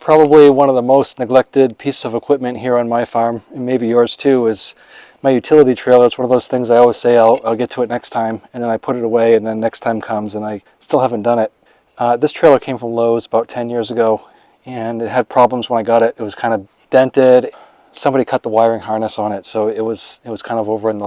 Probably one of the most neglected pieces of equipment here on my farm, and maybe yours too, is my utility trailer. It's one of those things I always say I'll get to it next time, and then I put it away, and then next time comes and I still haven't done it. This trailer came from Lowe's about 10 years ago, and it had problems when I got it. It was kind of dented. Somebody cut the wiring harness on it, so it was kind of over in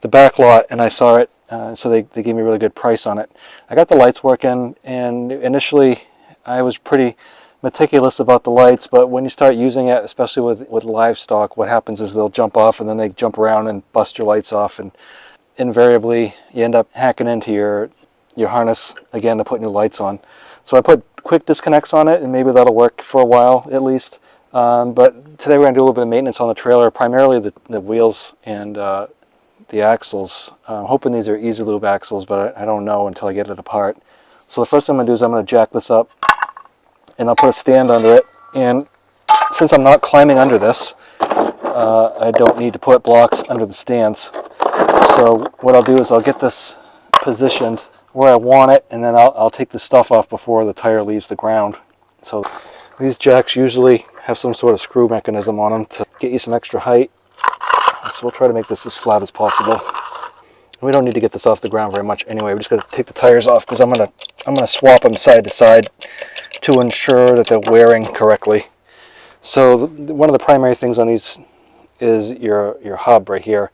the back lot, and I saw it, so they gave me a really good price on it. I got the lights working, and initially I was pretty meticulous about the lights, but when you start using it, especially with livestock, what happens is they'll jump off and then they jump around and bust your lights off, and invariably you end up hacking into your harness again to put new lights on. So I put quick disconnects on it, and maybe that'll work for a while at least. But today we're going to do a little bit of maintenance on the trailer, primarily the wheels and the axles. I'm hoping these are easy lube axles, but I don't know until I get it apart. So the first thing I'm going to do is I'm going to jack this up, and I'll put a stand under it. And since I'm not climbing under this, I don't need to put blocks under the stands. So what I'll do is I'll get this positioned where I want it, and then I'll take the stuff off before the tire leaves the ground. So these jacks usually have some sort of screw mechanism on them to get you some extra height. So we'll try to make this as flat as possible. We don't need to get this off the ground very much anyway. We're just going to take the tires off because I'm gonna swap them side to side to ensure that they're wearing correctly. So one of the primary things on these is your hub right here,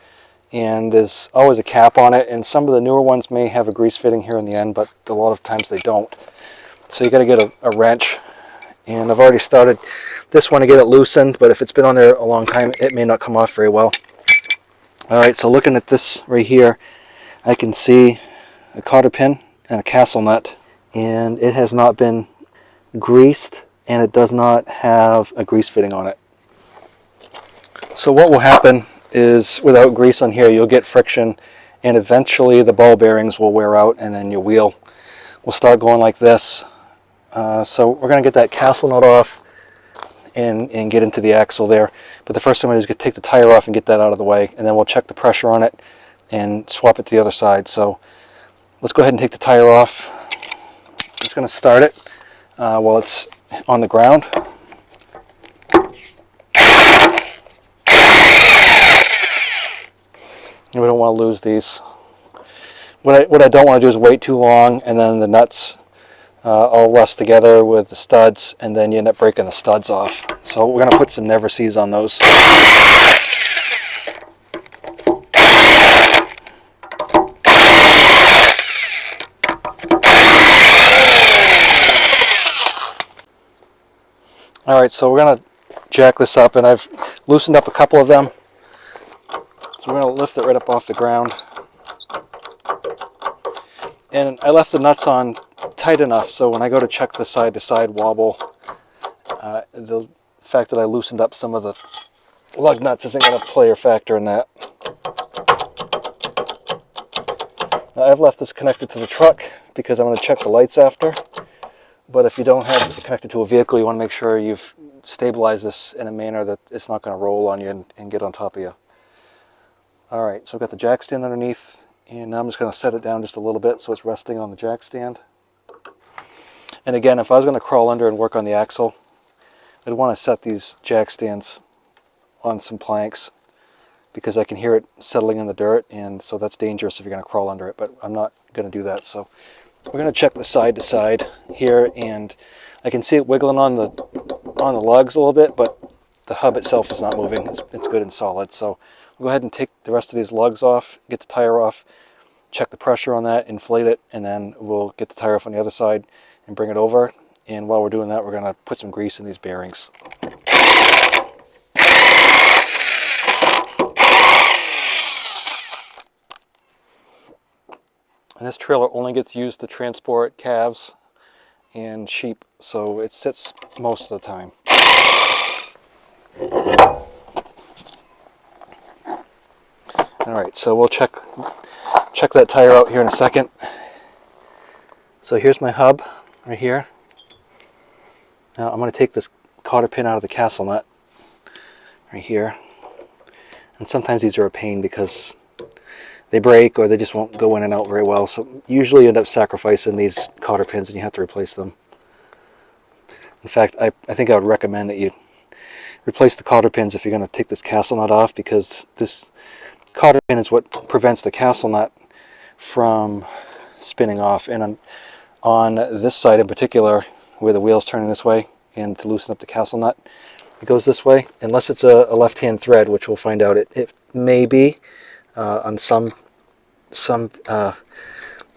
and there's always a cap on it, and some of the newer ones may have a grease fitting here in the end, but a lot of times they don't. So you got to get a wrench, and I've already started this one to get it loosened, but if it's been on there a long time it may not come off very well. Alright, so looking at this right here, I can see a cotter pin and a castle nut, and it has not been greased, and it does not have a grease fitting on it. So what will happen is, without grease on here, you'll get friction, and eventually the ball bearings will wear out, and then your wheel will start going like this. So we're going to get that castle nut off and get into the axle there. But the first thing we're going to do is take the tire off and get that out of the way, and then we'll check the pressure on it and swap it to the other side. So let's go ahead and take the tire off. I'm just going to start it while it's on the ground. And we don't want to lose these. What I don't want to do is wait too long, and then the nuts all rust together with the studs, and then you end up breaking the studs off. So we're going to put some Never Sees on those. Alright, so we're going to jack this up, and I've loosened up a couple of them. So we're going to lift it right up off the ground. And I left the nuts on tight enough so when I go to check the side-to-side wobble, the fact that I loosened up some of the lug nuts isn't going to play a factor in that. Now, I've left this connected to the truck because I'm going to check the lights after. But if you don't have it connected to a vehicle, you want to make sure you've stabilized this in a manner that it's not going to roll on you and get on top of you. Alright, so I've got the jack stand underneath, and now I'm just going to set it down just a little bit so it's resting on the jack stand. And again, if I was going to crawl under and work on the axle, I'd want to set these jack stands on some planks because I can hear it settling in the dirt, and so that's dangerous if you're going to crawl under it, but I'm not going to do that. So we're going to check the side to side here, and I can see it wiggling on the lugs a little bit, but the hub itself is not moving. It's good and solid. So we'll go ahead and take the rest of these lugs off, get the tire off, check the pressure on that, inflate it, and then we'll get the tire off on the other side and bring it over. And while we're doing that, we're going to put some grease in these bearings. And this trailer only gets used to transport calves and sheep, so it sits most of the time. Alright, so we'll check that tire out here in a second. So here's my hub right here. Now I'm going to take this cotter pin out of the castle nut right here. And sometimes these are a pain because they break or they just won't go in and out very well. So usually you end up sacrificing these cotter pins and you have to replace them. In fact, I think I would recommend that you replace the cotter pins if you're going to take this castle nut off, because this cotter pin is what prevents the castle nut from spinning off. And on this side in particular, where the wheel's turning this way, and to loosen up the castle nut, it goes this way, unless it's a left-hand thread, which we'll find out. It may be on some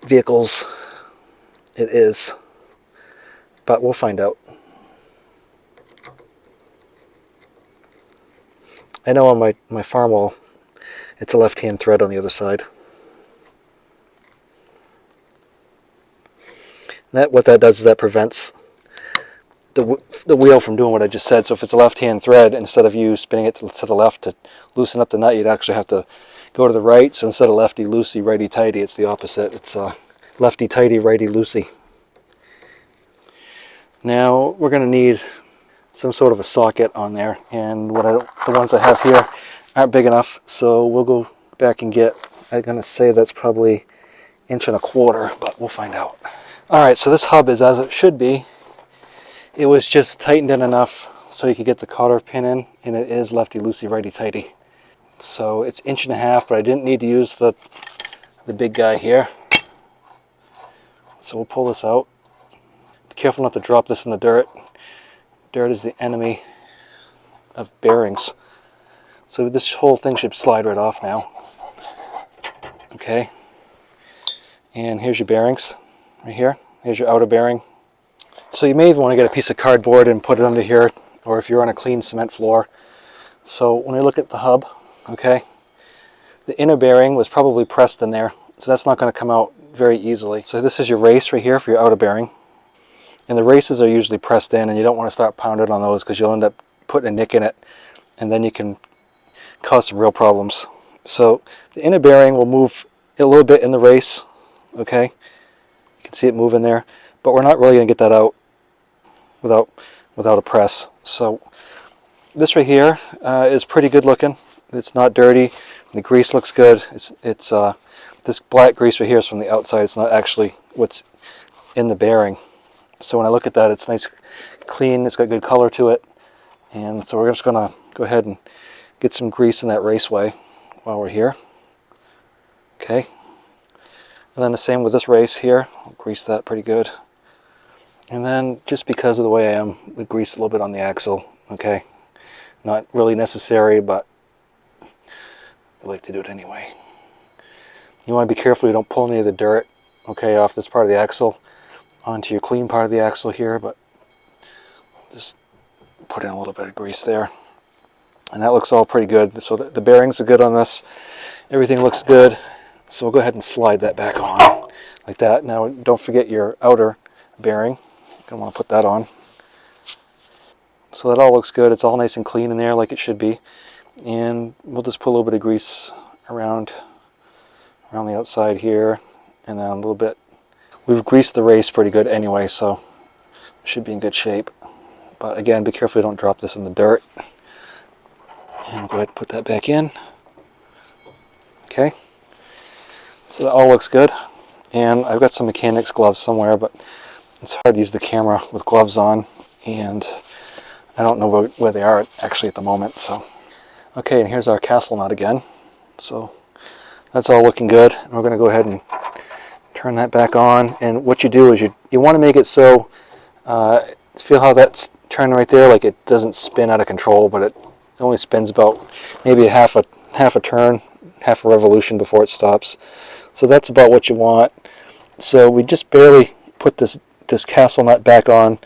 vehicles it is, but we'll find out. I know on my farm wall it's a left-hand thread on the other side. What that does is that prevents the wheel from doing what I just said. So if it's a left-hand thread, instead of you spinning it to the left to loosen up the nut, you'd actually have to go to the right. So instead of lefty-loosey, righty-tighty, it's the opposite. It's lefty-tighty, righty-loosey. Now we're going to need some sort of a socket on there, and the ones I have here aren't big enough, so we'll go back and get, I'm going to say that's probably 1.25 inches, but we'll find out. Alright, so this hub is as it should be. It was just tightened in enough so you could get the cotter pin in, and it is lefty-loosey, righty-tighty. So it's 1.5 inches, but I didn't need to use the big guy here. So we'll pull this out. Be careful not to drop this in the dirt. Dirt is the enemy of bearings. So this whole thing should slide right off now. Okay. And here's your bearings right here. Here's your outer bearing. So you may even want to get a piece of cardboard and put it under here, or if you're on a clean cement floor. So when I look at the hub, okay, the inner bearing was probably pressed in there, so that's not going to come out very easily. So this is your race right here for your outer bearing. And the races are usually pressed in, and you don't want to start pounding on those because you'll end up putting a nick in it, and then you can cause some real problems. So the inner bearing will move a little bit in the race, okay? You can see it moving there, but we're not really going to get that out without a press. So this right here is pretty good looking. It's not dirty. The grease looks good. It's this black grease right here is from the outside. It's not actually what's in the bearing. So when I look at that, it's nice, clean, it's got good color to it. And so we're just going to go ahead and get some grease in that raceway while we're here. Okay. And then the same with this race here. I'll grease that pretty good. And then just because of the way I am, we grease a little bit on the axle. Okay. Not really necessary, but I like to do it anyway. You want to be careful you don't pull any of the dirt, okay, off this part of the axle onto your clean part of the axle here, but just put in a little bit of grease there. And that looks all pretty good. So the bearings are good on this. Everything looks good. So we'll go ahead and slide that back on like that. Now don't forget your outer bearing. You're going to want to put that on. So that all looks good. It's all nice and clean in there like it should be. And we'll just put a little bit of grease around the outside here, and then a little bit. We've greased the race pretty good anyway, so it should be in good shape. But again, be careful you don't drop this in the dirt. And we'll go ahead and put that back in. Okay. So that all looks good. And I've got some mechanics gloves somewhere, but it's hard to use the camera with gloves on, and I don't know where they are actually at the moment. So, okay, and here's our castle nut again. So that's all looking good. And we're going to go ahead and turn that back on. And what you do is you want to make it so, feel how that's turning right there, like it doesn't spin out of control, but it only spins about maybe a half a turn, half a revolution before it stops. So that's about what you want. So we just barely put this castle nut back on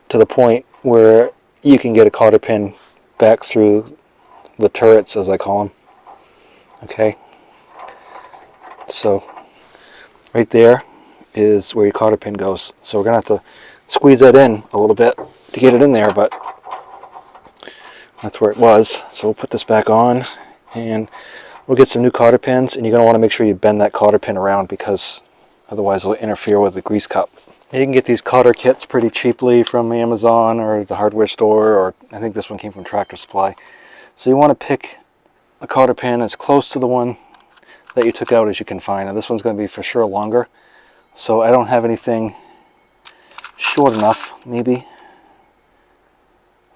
to the point where you can get a cotter pin back through the turrets, as I call them. Okay. So right there is where your cotter pin goes. So we're going to have to squeeze that in a little bit to get it in there, but that's where it was. So we'll put this back on, and we'll get some new cotter pins, and you're going to want to make sure you bend that cotter pin around, because otherwise it'll interfere with the grease cup. You can get these cotter kits pretty cheaply from Amazon or the hardware store, or I think this one came from Tractor Supply. So you want to pick a cotter pin as close to the one that you took out as you can find. And this one's going to be for sure longer. So I don't have anything short enough, maybe.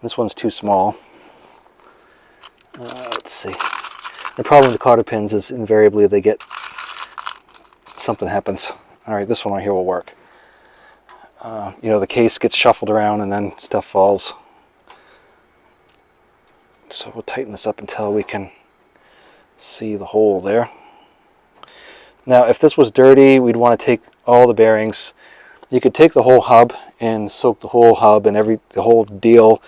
This one's too small. Let's see. The problem with the cotter pins is invariably they get, something happens. All right, this one right here will work. You know, the case gets shuffled around and then stuff falls. So we'll tighten this up until we can see the hole there. Now, if this was dirty, we'd want to take all the bearings. You could take the whole hub and soak the whole hub and the whole deal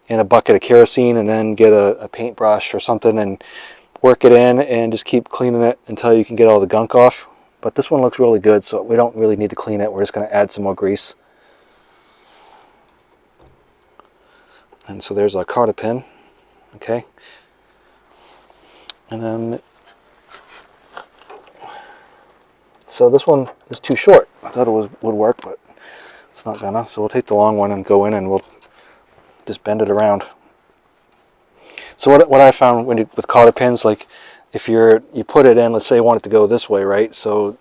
in a bucket of kerosene, and then get a paintbrush or something and work it in and just keep cleaning it until you can get all the gunk off. But this one looks really good, so we don't really need to clean it. We're just going to add some more grease. And so there's our cotter pin. Okay. And then, so this one is too short. I thought it would work, but it's not gonna. So we'll take the long one and go in and we'll just bend it around. So what I found with cotter pins, like if you put it in, let's say you want it to go this way, right? So,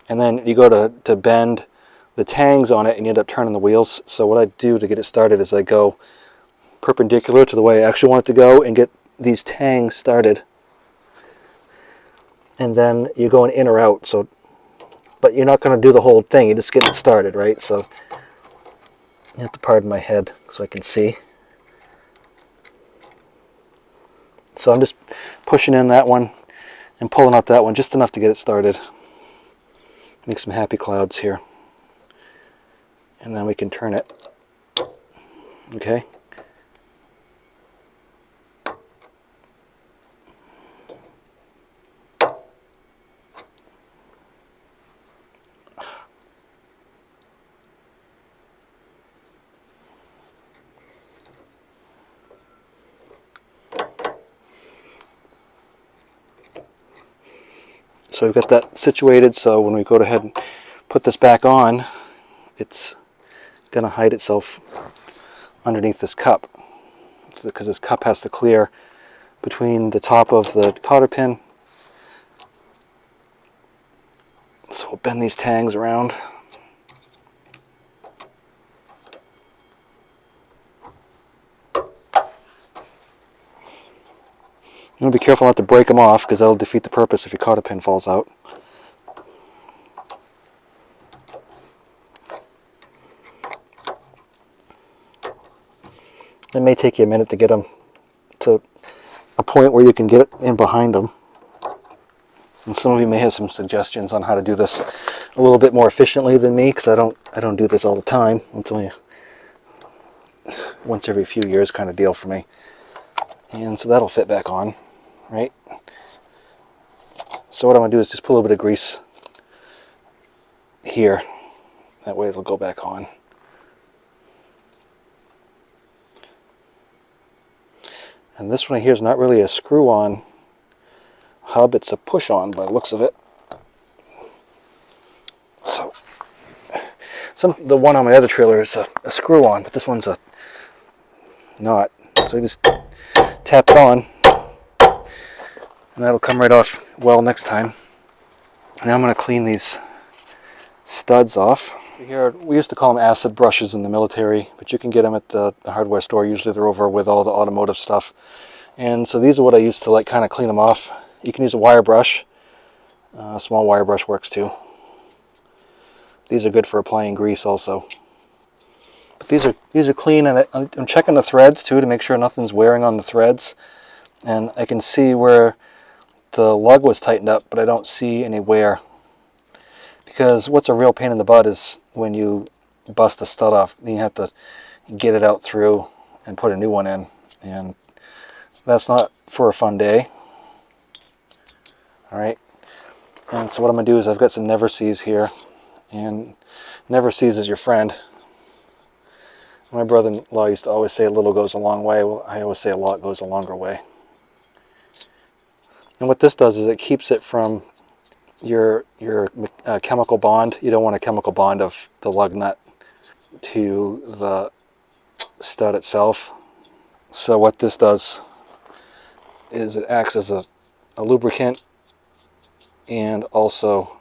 and then you go to bend the tangs on it and you end up turning the wheels. So what I do to get it started is I go perpendicular to the way I actually want it to go and get these tangs started. And then you're going in or out. So, but you're not going to do the whole thing. You just get it started, right? So you have to pardon my head so I can see. So I'm just pushing in that one and pulling out that one just enough to get it started. Make some happy clouds here. And then we can turn it. Okay. So we've got that situated, so when we go ahead and put this back on, it's going to hide itself underneath this cup, because this cup has to clear between the top of the cotter pin. So we'll bend these tangs around. You want to be careful not to break them off, because that'll defeat the purpose if your cotter pin falls out. It may take you a minute to get them to a point where you can get it in behind them. And some of you may have some suggestions on how to do this a little bit more efficiently than me, because I don't do this all the time. It's only once every few years kind of deal for me. And so that'll fit back on, right? So what I'm going to do is just put a little bit of grease here. That way it'll go back on. And this one here is not really a screw-on hub, it's a push-on by the looks of it. So, the one on my other trailer is a screw-on, but this one's not. So you just tap it on, and that'll come right off well next time. Now I'm going to clean these studs off. Here, we used to call them acid brushes in the military, but you can get them at the hardware store. Usually they're over with all the automotive stuff. And so these are what I use to kind of clean them off. You can use a wire brush. A small wire brush works too. These are good for applying grease also. But these are clean, and I'm checking the threads too to make sure nothing's wearing on the threads. And I can see where the lug was tightened up, but I don't see any wear. Because what's a real pain in the butt is when you bust a stud off, then you have to get it out through and put a new one in. And that's not for a fun day. Alright. And so what I'm going to do is I've got some Never Sees here. And Never Sees is your friend. My brother-in-law used to always say a little goes a long way. Well, I always say a lot goes a longer way. And what this does is it keeps it from your chemical bond. You don't want a chemical bond of the lug nut to the stud itself. So what this does is it acts as a lubricant and also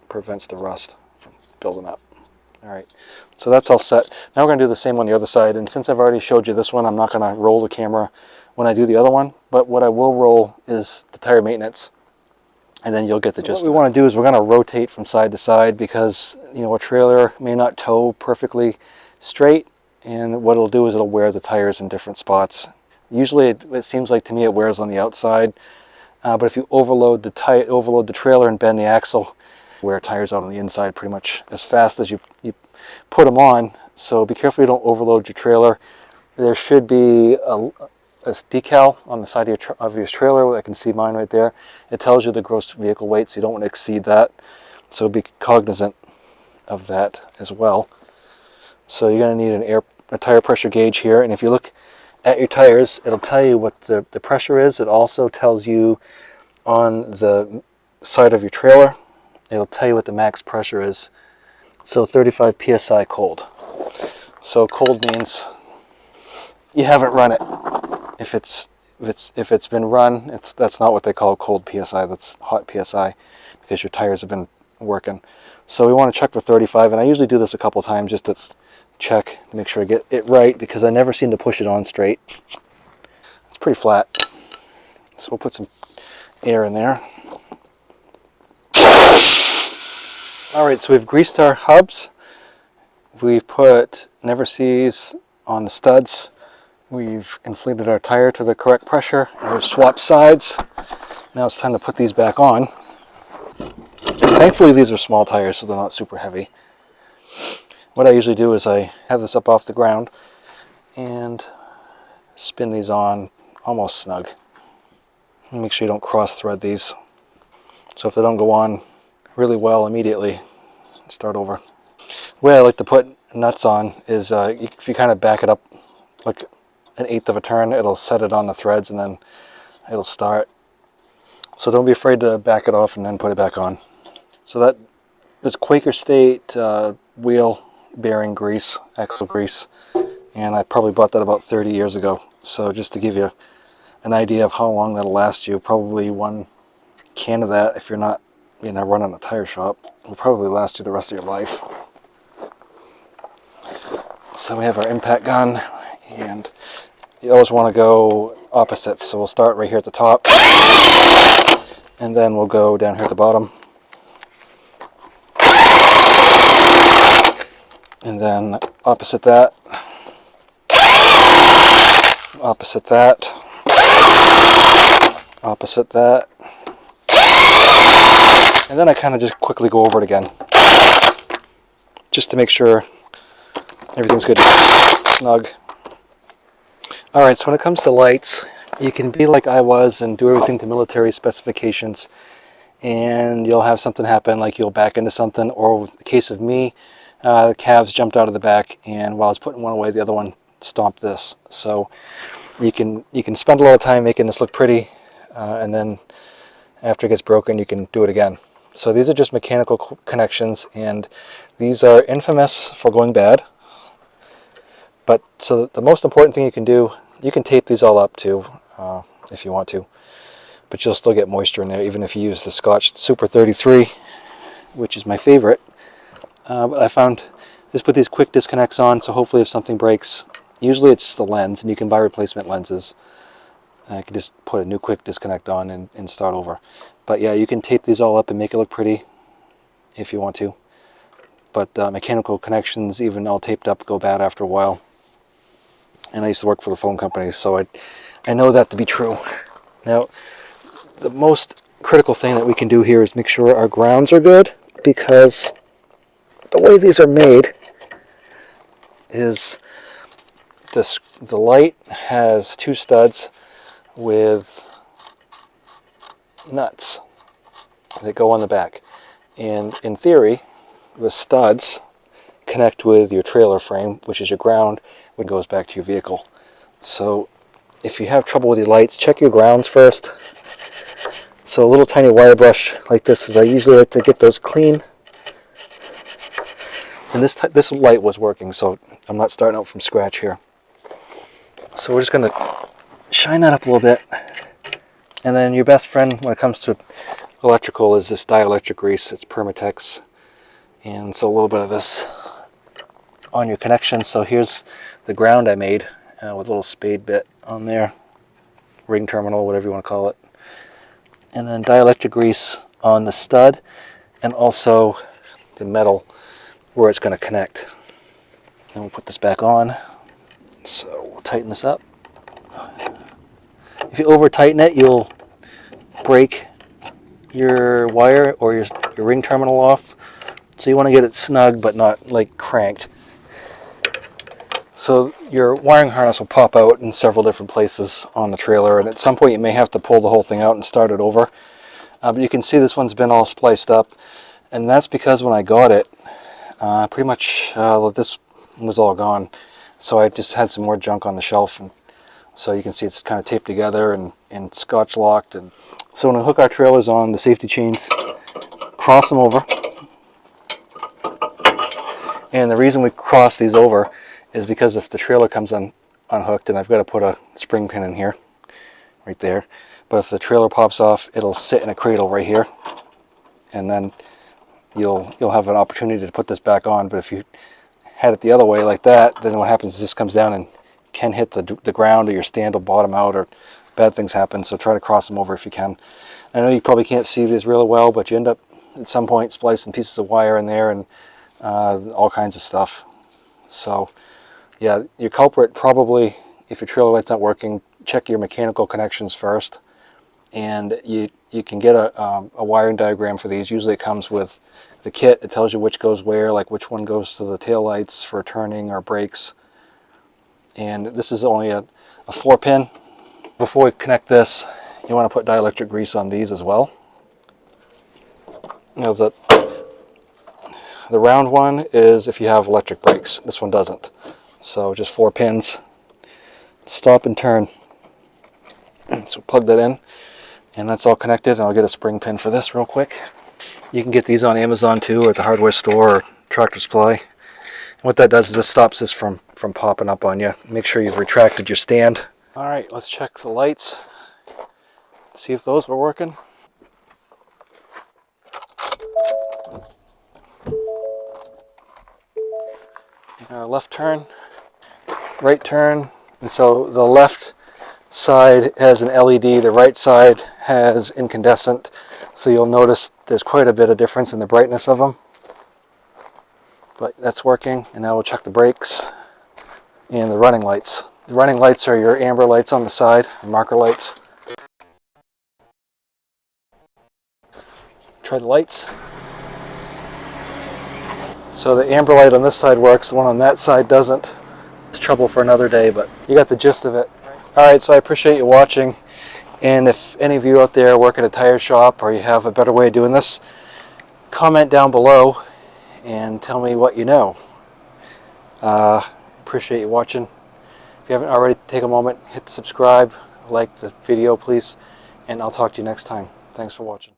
prevents the rust from building up. All right, so that's all set. Now we're going to do the same on the other side, and since I've already showed you this one, I'm not going to roll the camera when I do the other one, but what I will roll is the tire maintenance, and then you'll get the gist. What we want to do is we're going to rotate from side to side because, you know, a trailer may not tow perfectly straight, and what it'll do is it'll wear the tires in different spots. Usually it seems like to me it wears on the outside, but if you overload the trailer and bend the axle, wear tires out on the inside pretty much as fast as you put them on. So be careful you don't overload your trailer. There should be a decal on the side of your trailer. I can see mine right there. It tells you the gross vehicle weight, so you don't want to exceed that. So be cognizant of that as well. So you're going to need a tire pressure gauge here, and if you look at your tires, it'll tell you what the pressure is. It also tells you on the side of your trailer, it'll tell you what the max pressure is. So 35 psi cold. So cold means you haven't run it. If it's been run, that's not what they call cold psi. That's hot psi because your tires have been working. So we want to check for 35, and I usually do this a couple times just to check to make sure I get it right because I never seem to push it on straight. It's pretty flat. So we'll put some air in there. Alright, so we've greased our hubs. We've put never sees on the studs. We've inflated our tire to the correct pressure. And we've swapped sides. Now it's time to put these back on. And thankfully these are small tires, so they're not super heavy. What I usually do is I have this up off the ground and spin these on almost snug. Make sure you don't cross thread these. So if they don't go on really well immediately, start over. The way I like to put nuts on is if you kind of back it up like 1/8 of a turn, it'll set it on the threads and then it'll start. So don't be afraid to back it off and then put it back on. So that is Quaker State wheel bearing grease, axle grease, and I probably bought that about 30 years ago. So just to give you an idea of how long that'll last you, probably one can of that, if you're not running a tire shop, will probably last you the rest of your life. So we have our impact gun, and you always want to go opposites. So we'll start right here at the top, and then we'll go down here at the bottom, and then opposite that, opposite that, opposite that, and then I kind of just quickly go over it again, just to make sure everything's good, snug. Alright, so when it comes to lights, you can be like I was and do everything to military specifications, and you'll have something happen, like you'll back into something, or in the case of me, the calves jumped out of the back, and while I was putting one away, the other one stomped this. So you can spend a lot of time making this look pretty, and then after it gets broken, you can do it again. So these are just mechanical connections, and these are infamous for going bad. But so the most important thing you can do, you can tape these all up too, if you want to, but you'll still get moisture in there even if you use the Scotch Super 33, which is my favorite. But I found, just put these quick disconnects on, so hopefully if something breaks, usually it's the lens, and you can buy replacement lenses. I can just put a new quick disconnect on and start over. But yeah, you can tape these all up and make it look pretty if you want to. But mechanical connections, even all taped up, go bad after a while. And I used to work for the phone company, so I know that to be true. Now, the most critical thing that we can do here is make sure our grounds are good, because the way these are made is the light has two studs with nuts that go on the back, and in theory the studs connect with your trailer frame, which is your ground, when it goes back to your vehicle. So if you have trouble with your lights, check your grounds first. So a little tiny wire brush like this is, I usually like to get those clean, and this light was working, so I'm not starting out from scratch here. So we're just going to shine that up a little bit, and then your best friend when it comes to electrical is this dielectric grease. It's Permatex, and so a little bit of this on your connection. So here's the ground I made with a little spade bit on there, ring terminal, whatever you want to call it. And then dielectric grease on the stud and also the metal where it's going to connect. And we'll put this back on. So we'll tighten this up. If you over tighten it, you'll break your wire or your ring terminal off. So you want to get it snug but not like cranked. So your wiring harness will pop out in several different places on the trailer, and at some point you may have to pull the whole thing out and start it over. But you can see this one's been all spliced up, and that's because when I got it, pretty much this was all gone. So I just had some more junk on the shelf, and so you can see it's kind of taped together and scotch locked. And so when we hook our trailers on, the safety chains cross them over. And the reason we cross these over is because if the trailer comes unhooked, and I've got to put a spring pin in here, right there. But if the trailer pops off, it'll sit in a cradle right here, and then you'll have an opportunity to put this back on. But if you had it the other way like that, then what happens is this comes down and can hit the ground, or your stand will bottom out, or bad things happen. So try to cross them over if you can. I know you probably can't see these really well, but you end up at some point splicing pieces of wire in there and all kinds of stuff. So yeah, your culprit probably, if your trailer light's not working, check your mechanical connections first. And you can get a wiring diagram for these. Usually it comes with the kit. It tells you which goes where, like which one goes to the tail lights for turning or brakes. And this is only a 4-pin. Before we connect this, you want to put dielectric grease on these as well. You know, the round one is if you have electric brakes. This one doesn't. So just 4 pins. Stop and turn. So plug that in, and that's all connected. And I'll get a spring pin for this real quick. You can get these on Amazon too, or at the hardware store or Tractor Supply. And what that does is this stops this from popping up on you. Make sure you've retracted your stand. All right, let's check the lights. See if those were working. Left turn, right turn, and so the left side has an LED, the right side has incandescent, so you'll notice there's quite a bit of difference in the brightness of them. But that's working, and now we'll check the brakes and the running lights. The running lights are your amber lights on the side, marker lights. Try the lights. So the amber light on this side works, the one on that side doesn't. It's trouble for another day, but you got the gist of it. Alright, so I appreciate you watching, and if any of you out there work at a tire shop or you have a better way of doing this, comment down below and tell me what you know. Appreciate you watching. If you haven't already, take a moment, hit the subscribe, like the video please, and I'll talk to you next time. Thanks for watching.